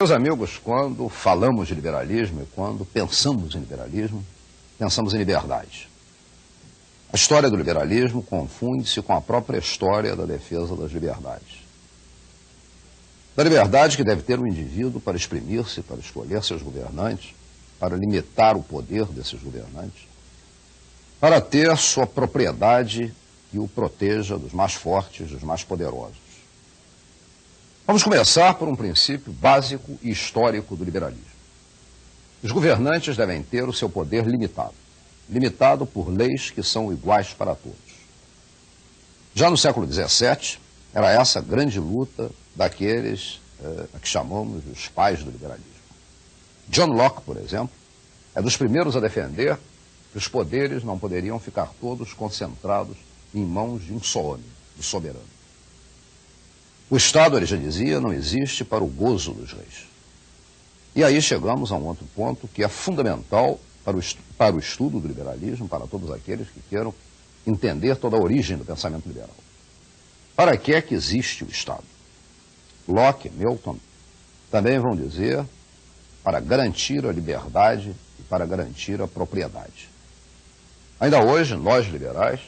Meus amigos, quando falamos de liberalismo e quando pensamos em liberalismo, pensamos em liberdade. A história do liberalismo confunde-se com a própria história da defesa das liberdades. Da liberdade que deve ter o indivíduo para exprimir-se, para escolher seus governantes, para limitar o poder desses governantes, para ter sua propriedade que o proteja dos mais fortes, dos mais poderosos. Vamos começar por um princípio básico e histórico do liberalismo. Os governantes devem ter o seu poder limitado por leis que são iguais para todos. Já no século XVII, era essa a grande luta daqueles a que chamamos os pais do liberalismo. John Locke, por exemplo, é dos primeiros a defender que os poderes não poderiam ficar todos concentrados em mãos de um só homem, do soberano. O Estado, ele já dizia, não existe para o gozo dos reis. E aí chegamos a um outro ponto que é fundamental para o estudo do liberalismo, para todos aqueles que queiram entender toda a origem do pensamento liberal. Para que é que existe o Estado? Locke, Milton, também vão dizer para garantir a liberdade e para garantir a propriedade. Ainda hoje, nós liberais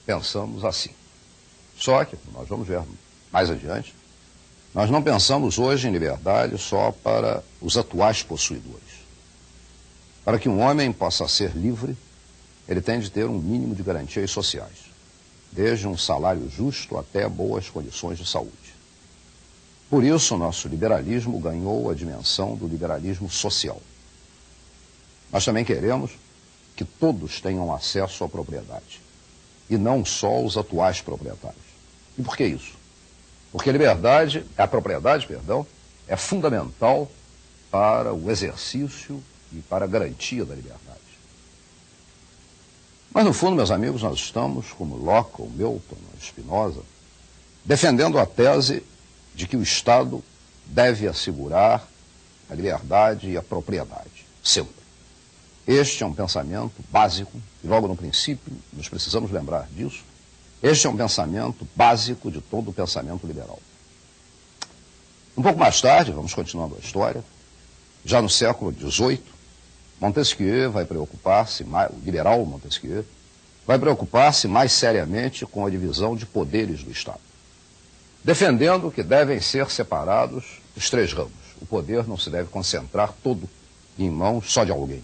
pensamos assim. Só que, nós vamos ver mais adiante, nós não pensamos hoje em liberdade só para os atuais possuidores. Para que um homem possa ser livre, ele tem de ter um mínimo de garantias sociais, desde um salário justo até boas condições de saúde. Por isso, o nosso liberalismo ganhou a dimensão do liberalismo social. Nós também queremos que todos tenham acesso à propriedade, e não só os atuais proprietários. E por que isso? Porque a propriedade é fundamental para o exercício e para a garantia da liberdade. Mas, no fundo, meus amigos, nós estamos, como Locke, ou Milton, ou Spinoza, defendendo a tese de que o Estado deve assegurar a liberdade e a propriedade, sempre. Este é um pensamento básico, e logo no princípio nós precisamos lembrar disso. Este é um pensamento básico de todo o pensamento liberal. Um pouco mais tarde, vamos continuando a história, já no século XVIII, Montesquieu vai preocupar-se, o liberal Montesquieu, vai preocupar-se mais seriamente com a divisão de poderes do Estado, defendendo que devem ser separados os três ramos. O poder não se deve concentrar todo em mãos só de alguém.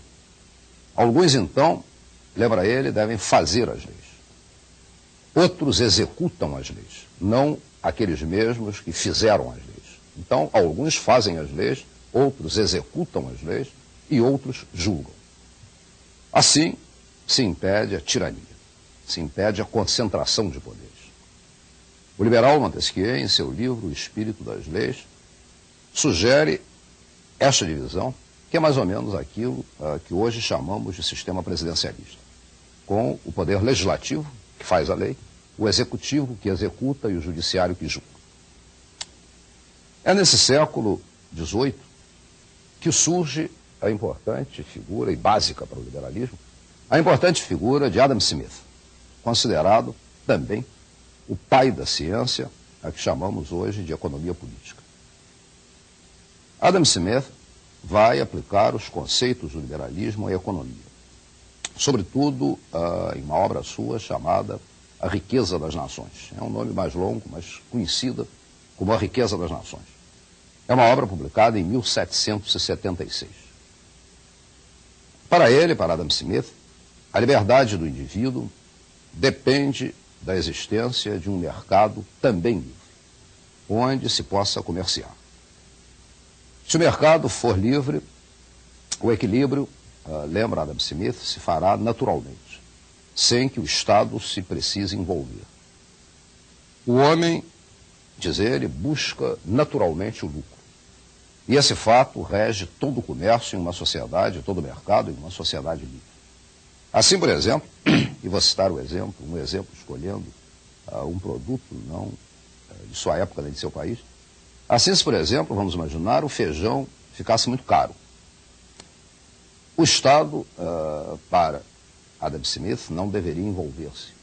Alguns, então, lembra ele, devem fazer as leis. Outros executam as leis, não aqueles mesmos que fizeram as leis. Então, alguns fazem as leis, outros executam as leis e outros julgam. Assim, se impede a tirania, se impede a concentração de poderes. O liberal Montesquieu, em seu livro O Espírito das Leis, sugere esta divisão, que é mais ou menos aquilo que hoje chamamos de sistema presidencialista, com o poder legislativo, que faz a lei, o executivo que executa e o judiciário que julga. É nesse século XVIII que surge a importante figura e básica para o liberalismo, a importante figura de Adam Smith, considerado também o pai da ciência, a que chamamos hoje de economia política. Adam Smith vai aplicar os conceitos do liberalismo à economia, sobretudo em uma obra sua chamada A Riqueza das Nações. É um nome mais longo, mas conhecida como A Riqueza das Nações. É uma obra publicada em 1776. Para ele, para Adam Smith, a liberdade do indivíduo depende da existência de um mercado também livre, onde se possa comerciar. Se o mercado for livre, o equilíbrio, lembra Adam Smith, se fará naturalmente, sem que o Estado se precise envolver. O homem, diz ele, busca naturalmente o lucro. E esse fato rege todo o comércio em uma sociedade, todo o mercado em uma sociedade livre. Assim, por exemplo, e vou citar um exemplo escolhendo um produto não de sua época, nem de seu país. Assim, se, por exemplo, vamos imaginar, o feijão ficasse muito caro. O Estado, para Adam Smith, não deveria envolver-se,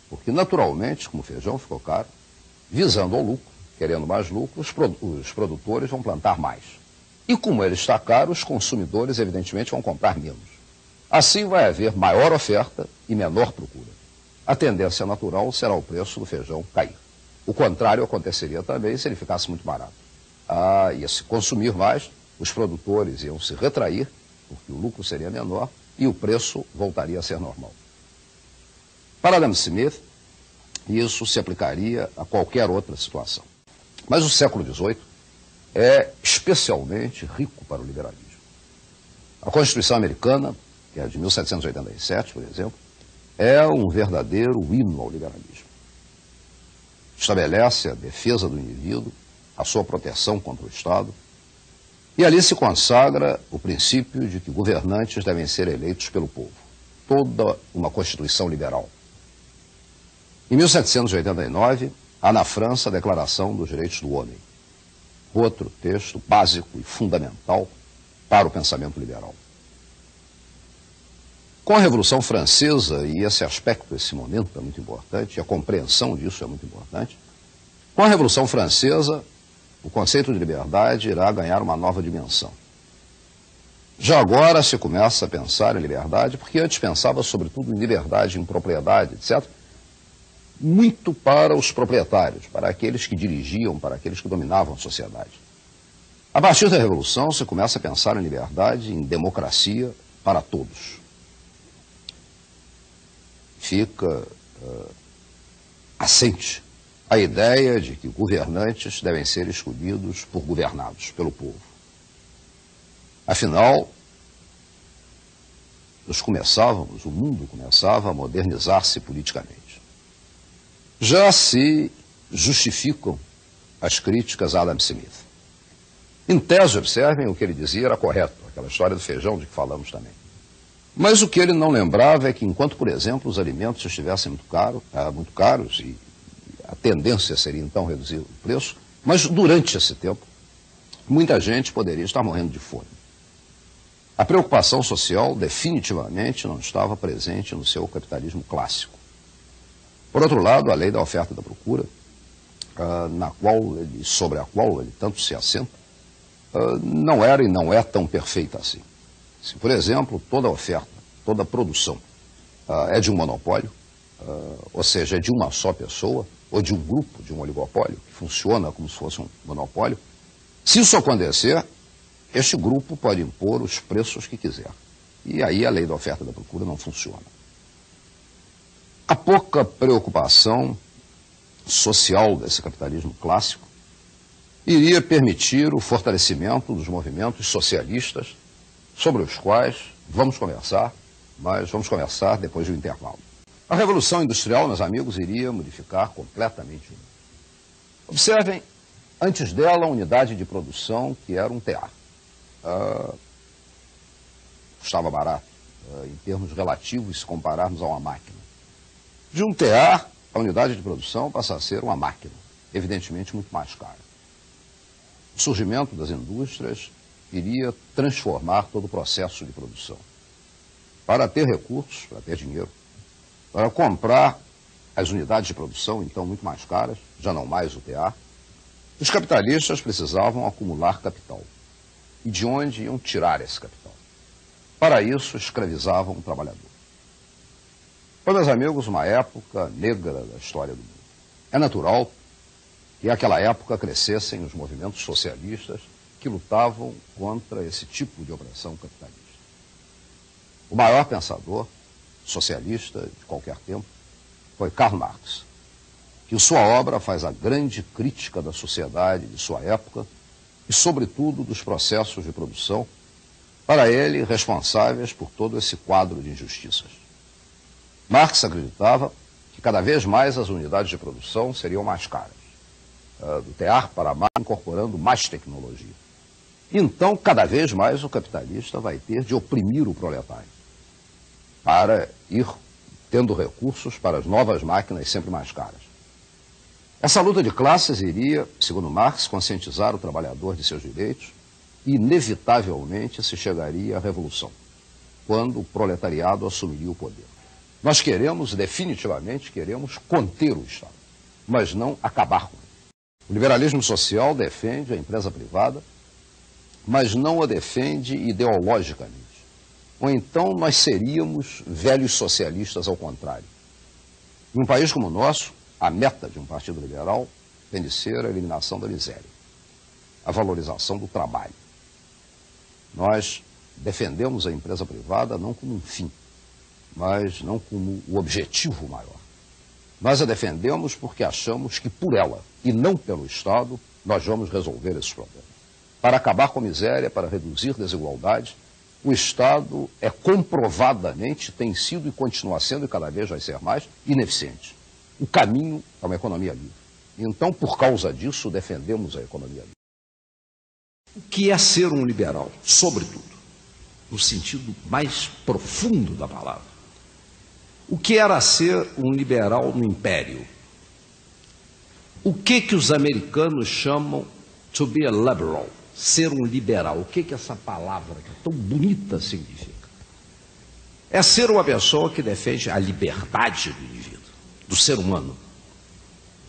porque naturalmente, como o feijão ficou caro, visando ao lucro, querendo mais lucro, os produtores vão plantar mais. E como ele está caro, os consumidores, evidentemente, vão comprar menos. Assim vai haver maior oferta e menor procura. A tendência natural será o preço do feijão cair. O contrário aconteceria também se ele ficasse muito barato. Ia se consumir mais, os produtores iam se retrair, porque o lucro seria menor, e o preço voltaria a ser normal. Para Adam Smith, isso se aplicaria a qualquer outra situação. Mas o século XVIII é especialmente rico para o liberalismo. A Constituição americana, que é de 1787, por exemplo, é um verdadeiro hino ao liberalismo. Estabelece a defesa do indivíduo, a sua proteção contra o Estado, e ali se consagra o princípio de que governantes devem ser eleitos pelo povo. Toda uma Constituição liberal. Em 1789, há na França a Declaração dos Direitos do Homem. Outro texto básico e fundamental para o pensamento liberal. Com a Revolução Francesa, e esse aspecto, esse momento é muito importante, e a compreensão disso é muito importante, com a Revolução Francesa, o conceito de liberdade irá ganhar uma nova dimensão. Já agora se começa a pensar em liberdade, porque antes pensava sobretudo em liberdade, em propriedade, etc., muito para os proprietários, para aqueles que dirigiam, para aqueles que dominavam a sociedade. A partir da Revolução se começa a pensar em liberdade, em democracia para todos. Fica assente a ideia de que governantes devem ser escolhidos por governados, pelo povo. Afinal, o mundo começava a modernizar-se politicamente. Já se justificam as críticas a Adam Smith. Em tese, observem, o que ele dizia era correto, aquela história do feijão de que falamos também. Mas o que ele não lembrava é que enquanto, por exemplo, os alimentos estivessem muito caros e a tendência seria então reduzir o preço, mas durante esse tempo, muita gente poderia estar morrendo de fome. A preocupação social definitivamente não estava presente no seu capitalismo clássico. Por outro lado, a lei da oferta e da procura, sobre a qual ele tanto se assenta, não era e não é tão perfeita assim. Se, por exemplo, toda oferta, toda produção é de um monopólio, ou seja, é de uma só pessoa, ou de um grupo, de um oligopólio, que funciona como se fosse um monopólio, se isso acontecer, este grupo pode impor os preços que quiser. E aí a lei da oferta e da procura não funciona. A pouca preocupação social desse capitalismo clássico iria permitir o fortalecimento dos movimentos socialistas, sobre os quais vamos conversar, mas vamos conversar depois do intervalo. A Revolução Industrial, meus amigos, iria modificar completamente o mundo. Observem, antes dela, a unidade de produção, que era um tear. Custava barato, em termos relativos, se compararmos a uma máquina. De um tear, a unidade de produção passa a ser uma máquina, evidentemente muito mais cara. O surgimento das indústrias iria transformar todo o processo de produção. Para ter recursos, para ter dinheiro, para comprar as unidades de produção, então muito mais caras, já não mais o tear, os capitalistas precisavam acumular capital. E de onde iam tirar esse capital? Para isso, escravizavam o trabalhador. Foi, meus amigos, uma época negra da história do mundo. É natural que naquela época crescessem os movimentos socialistas que lutavam contra esse tipo de opressão capitalista. O maior pensador socialista de qualquer tempo foi Karl Marx, que em sua obra faz a grande crítica da sociedade de sua época e, sobretudo, dos processos de produção, para ele responsáveis por todo esse quadro de injustiças. Marx acreditava que cada vez mais as unidades de produção seriam mais caras, do tear para a máquina, incorporando mais tecnologia. Então, cada vez mais o capitalista vai ter de oprimir o proletário, para ir tendo recursos para as novas máquinas sempre mais caras. Essa luta de classes iria, segundo Marx, conscientizar o trabalhador de seus direitos e, inevitavelmente, se chegaria à revolução, quando o proletariado assumiria o poder. Nós definitivamente queremos conter o Estado, mas não acabar com ele. O liberalismo social defende a empresa privada, mas não a defende ideologicamente. Ou então nós seríamos velhos socialistas ao contrário. Em um país como o nosso, a meta de um partido liberal tem de ser a eliminação da miséria, a valorização do trabalho. Nós defendemos a empresa privada não como um fim, mas não como o objetivo maior. Nós a defendemos porque achamos que por ela, e não pelo Estado, nós vamos resolver esses problemas. Para acabar com a miséria, para reduzir desigualdades, o Estado é comprovadamente, tem sido e continua sendo, e cada vez vai ser mais, ineficiente. O caminho é uma economia livre. Então, por causa disso, defendemos a economia livre. O que é ser um liberal, sobretudo, no sentido mais profundo da palavra? O que era ser um liberal no Império? O que os americanos chamam to be a liberal, ser um liberal? O que essa palavra que é tão bonita significa? É ser uma pessoa que defende a liberdade do indivíduo, do ser humano,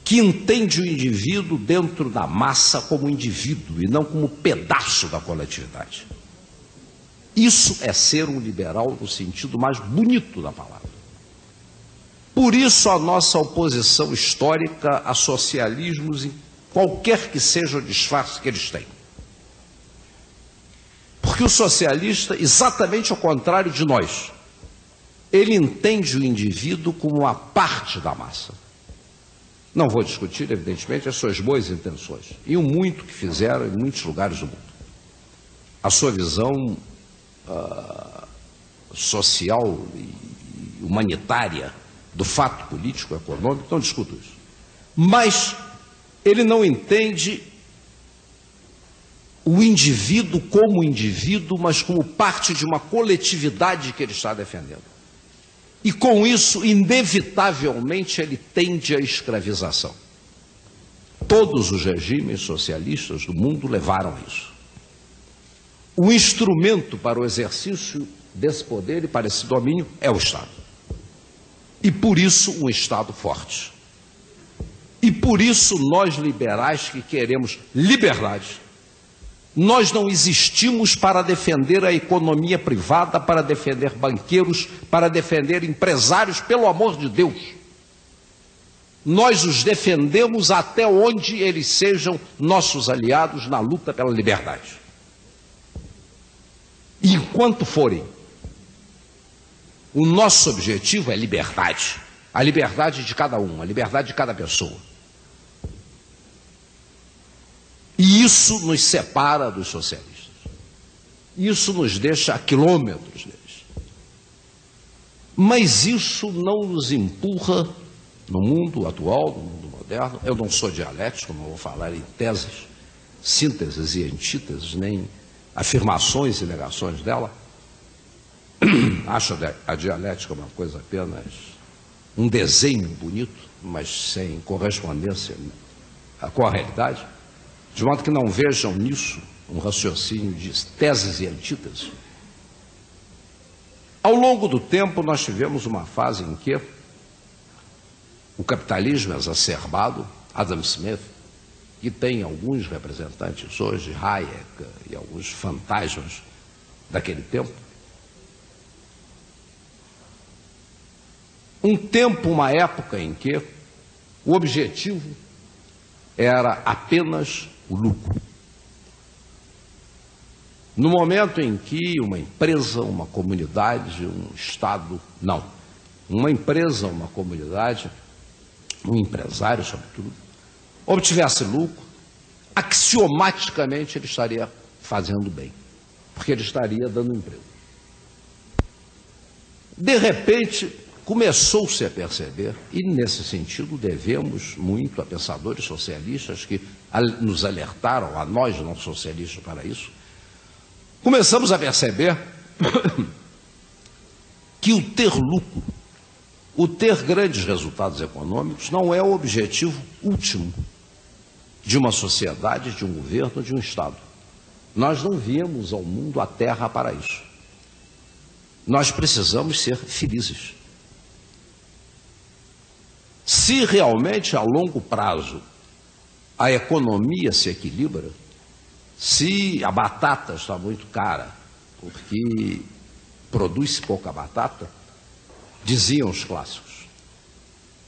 que entende o indivíduo dentro da massa como indivíduo e não como pedaço da coletividade. Isso é ser um liberal no sentido mais bonito da palavra. Por isso a nossa oposição histórica a socialismos, em qualquer que seja o disfarce que eles têm. Porque o socialista, exatamente ao contrário de nós, ele entende o indivíduo como uma parte da massa. Não vou discutir, evidentemente, as suas boas intenções e o muito que fizeram em muitos lugares do mundo. A sua visão social e humanitária do fato político, econômico, não discuto isso. Mas ele não entende o indivíduo como indivíduo, mas como parte de uma coletividade que ele está defendendo. E com isso, inevitavelmente, ele tende à escravização. Todos os regimes socialistas do mundo levaram a isso. O instrumento para o exercício desse poder e para esse domínio é o Estado. E por isso um Estado forte. E por isso nós liberais que queremos liberdade, nós não existimos para defender a economia privada, para defender banqueiros, para defender empresários, pelo amor de Deus. Nós os defendemos até onde eles sejam nossos aliados na luta pela liberdade. E enquanto forem, o nosso objetivo é liberdade. A liberdade de cada um, a liberdade de cada pessoa. E isso nos separa dos socialistas. Isso nos deixa a quilômetros deles. Mas isso não nos empurra no mundo atual, no mundo moderno. Eu não sou dialético, não vou falar em teses, sínteses e antíteses, nem afirmações e negações dela. Acho a dialética uma coisa apenas um desenho bonito, mas sem correspondência com a realidade, de modo que não vejam nisso um raciocínio de teses e antíteses. Ao longo do tempo, nós tivemos uma fase em que o capitalismo exacerbado, Adam Smith, que tem alguns representantes hoje, Hayek e alguns fantasmas daquele tempo, um tempo, uma época em que o objetivo era apenas o lucro. No momento em que uma empresa, uma comunidade, um Estado, não, uma empresa, uma comunidade, um empresário, sobretudo, obtivesse lucro, axiomaticamente ele estaria fazendo bem, porque ele estaria dando emprego. De repente, começou-se a perceber, e nesse sentido devemos muito a pensadores socialistas que nos alertaram, a nós não socialistas, para isso, começamos a perceber que o ter lucro, o ter grandes resultados econômicos não é o objetivo último de uma sociedade, de um governo, de um Estado. Nós não viemos ao mundo, à Terra, para isso. Nós precisamos ser felizes. Se realmente a longo prazo a economia se equilibra, Se a batata está muito cara, porque produz-se pouca batata, diziam os clássicos,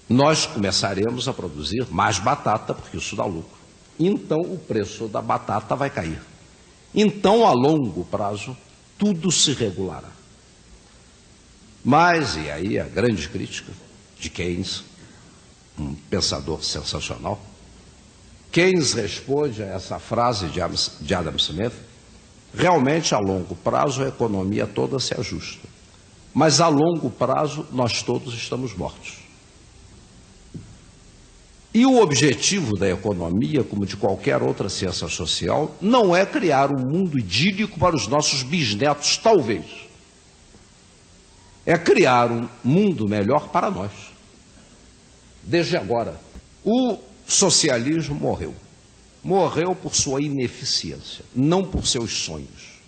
nós começaremos a produzir mais batata, porque isso dá lucro. Então o preço da batata vai cair. Então, a longo prazo, tudo se regulará. Mas, e aí a grande crítica de Keynes, um pensador sensacional, Keynes responde a essa frase de Adam Smith: realmente, a longo prazo, a economia toda se ajusta. Mas, a longo prazo, nós todos estamos mortos. E o objetivo da economia, como de qualquer outra ciência social, não é criar um mundo idílico para os nossos bisnetos, talvez. É criar um mundo melhor para nós. Desde agora, o socialismo morreu. Morreu por sua ineficiência, não por seus sonhos.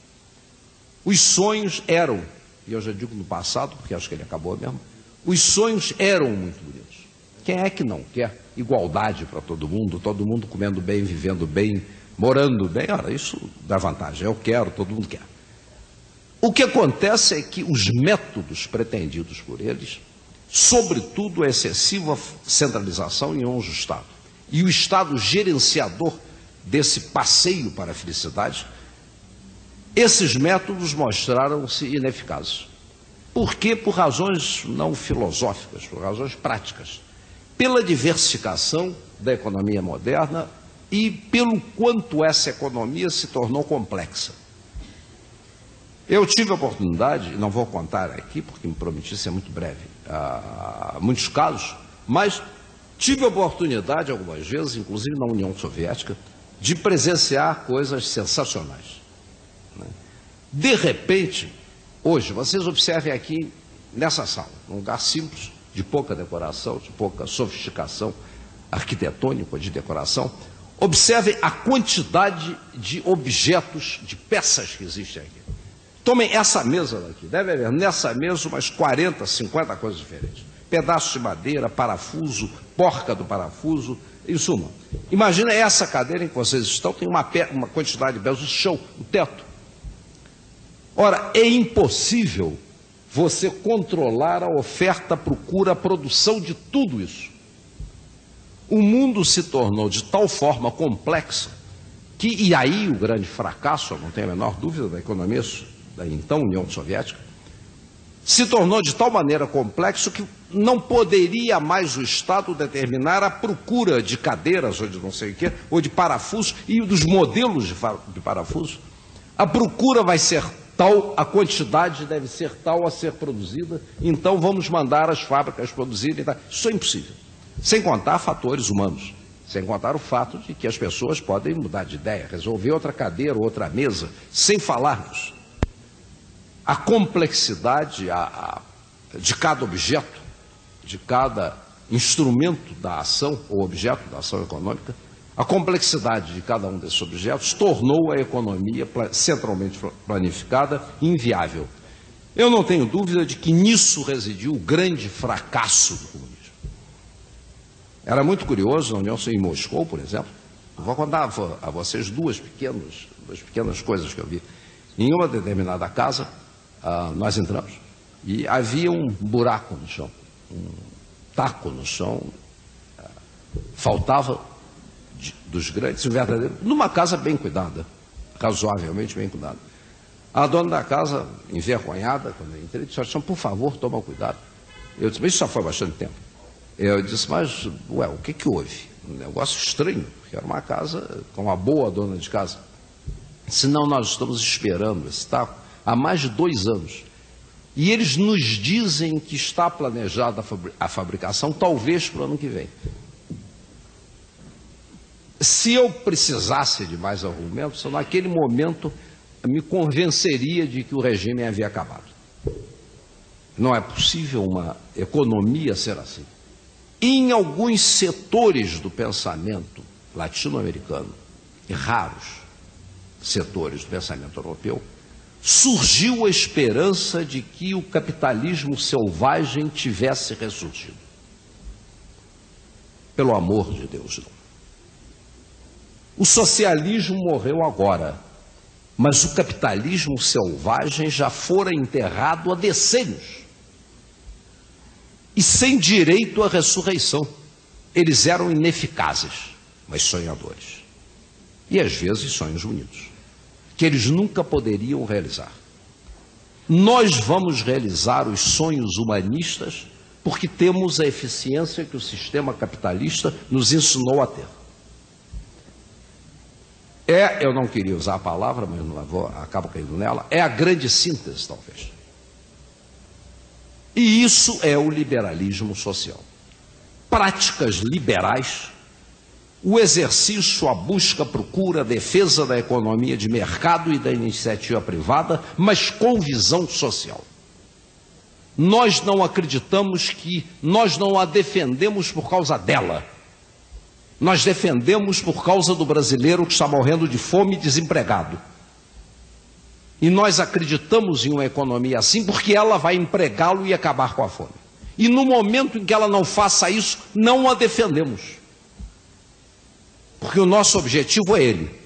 Os sonhos eram, e eu já digo no passado, porque acho que ele acabou mesmo, os sonhos eram muito bonitos. Quem é que não quer igualdade para todo mundo comendo bem, vivendo bem, morando bem? Ora, isso dá vantagem, eu quero, todo mundo quer. O que acontece é que os métodos pretendidos por eles, sobretudo a excessiva centralização em um Estado, e o Estado gerenciador desse passeio para a felicidade, esses métodos mostraram-se ineficazes. Por quê? Por razões não filosóficas, por razões práticas. Pela diversificação da economia moderna e pelo quanto essa economia se tornou complexa. Eu tive a oportunidade, não vou contar aqui, porque me prometi ser muito breve, muitos casos, mas tive a oportunidade algumas vezes, inclusive na União Soviética, de presenciar coisas sensacionais. De repente, hoje, vocês observem aqui nessa sala, num lugar simples, de pouca decoração, de pouca sofisticação arquitetônica, de decoração, observem a quantidade de objetos, de peças que existem aqui. Tomem essa mesa daqui, deve haver nessa mesa umas 40, 50 coisas diferentes. Pedaços de madeira, parafuso, porca do parafuso, em suma. Imagina essa cadeira em que vocês estão, tem uma quantidade de peças, o chão, o teto. Ora, é impossível você controlar a oferta, a procura, a produção de tudo isso. O mundo se tornou de tal forma complexa que, e aí o grande fracasso, eu não tenho a menor dúvida, da economia da então União Soviética, se tornou de tal maneira complexo que não poderia mais o Estado determinar a procura de cadeiras, ou de não sei o quê, ou de parafusos, e dos modelos de parafuso. A procura vai ser tal, a quantidade deve ser tal a ser produzida, então vamos mandar as fábricas produzirem. Isso é impossível. Sem contar fatores humanos, sem contar o fato de que as pessoas podem mudar de ideia, resolver outra cadeira, outra mesa, sem falarmos. A complexidade de cada objeto, de cada instrumento da ação, ou objeto da ação econômica, a complexidade de cada um desses objetos tornou a economia centralmente planificada inviável. Eu não tenho dúvida de que nisso residiu o grande fracasso do comunismo. Era muito curioso, na União em Moscou, por exemplo, vou contar a vocês duas pequenas coisas que eu vi. Em uma determinada casa, nós entramos e havia um buraco no chão, um taco no chão, faltava dos grandes, verdadeiro, numa casa bem cuidada, razoavelmente bem cuidada. A dona da casa, envergonhada, quando eu entrei, disse: por favor, toma cuidado. Eu disse: mas isso já foi há bastante tempo. Eu disse: mas, o que houve? Um negócio estranho, porque era uma casa com uma boa dona de casa. Senão nós estamos esperando esse taco há mais de 2 anos. E eles nos dizem que está planejada a fabricação, talvez para o ano que vem. Se eu precisasse de mais argumentos, naquele momento me convenceria de que o regime havia acabado. Não é possível uma economia ser assim. Em alguns setores do pensamento latino-americano, e raros setores do pensamento europeu, surgiu a esperança de que o capitalismo selvagem tivesse ressurgido. Pelo amor de Deus, não. O socialismo morreu agora, mas o capitalismo selvagem já fora enterrado há decênios. E sem direito à ressurreição. Eles eram ineficazes, mas sonhadores. E às vezes sonhos bonitos, que eles nunca poderiam realizar. Nós vamos realizar os sonhos humanistas porque temos a eficiência que o sistema capitalista nos ensinou a ter. Eu não queria usar a palavra, mas acabo caindo nela, é a grande síntese, talvez. E isso é o liberalismo social. Práticas liberais, o exercício, a busca, a procura, a defesa da economia de mercado e da iniciativa privada, mas com visão social. Nós não acreditamos que nós não a defendemos por causa dela. Nós defendemos por causa do brasileiro que está morrendo de fome e desempregado. E nós acreditamos em uma economia assim porque ela vai empregá-lo e acabar com a fome. E no momento em que ela não faça isso, não a defendemos. Porque o nosso objetivo é ele.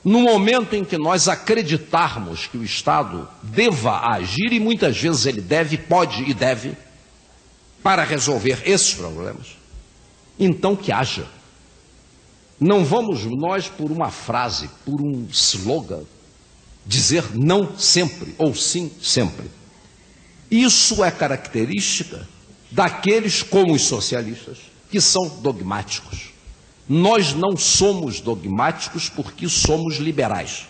No momento em que nós acreditarmos que o Estado deva agir, e muitas vezes ele deve, pode e deve, para resolver esses problemas, então que haja. Não vamos nós, por uma frase, por um slogan, dizer não sempre ou sim sempre. Isso é característica daqueles, como os socialistas, que são dogmáticos. Nós não somos dogmáticos porque somos liberais.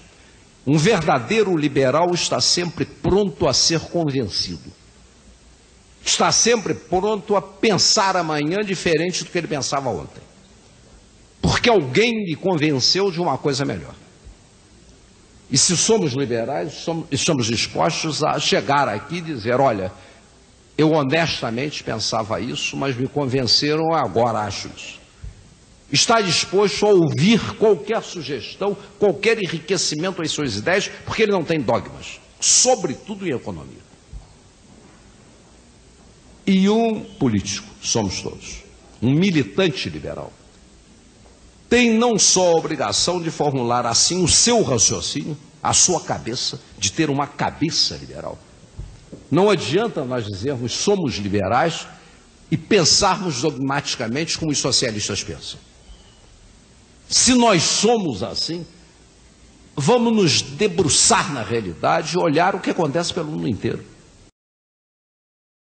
Um verdadeiro liberal está sempre pronto a ser convencido. Está sempre pronto a pensar amanhã diferente do que ele pensava ontem. Porque alguém lhe convenceu de uma coisa melhor. E se somos liberais, estamos dispostos a chegar aqui e dizer, olha, eu honestamente pensava isso, mas me convenceram, agora acho isso. Está disposto a ouvir qualquer sugestão, qualquer enriquecimento às suas ideias, porque ele não tem dogmas, sobretudo em economia. E um político, somos todos, um militante liberal, tem não só a obrigação de formular assim o seu raciocínio, a sua cabeça, de ter uma cabeça liberal. Não adianta nós dizermos somos liberais e pensarmos dogmaticamente como os socialistas pensam. Se nós somos assim, vamos nos debruçar na realidade e olhar o que acontece pelo mundo inteiro.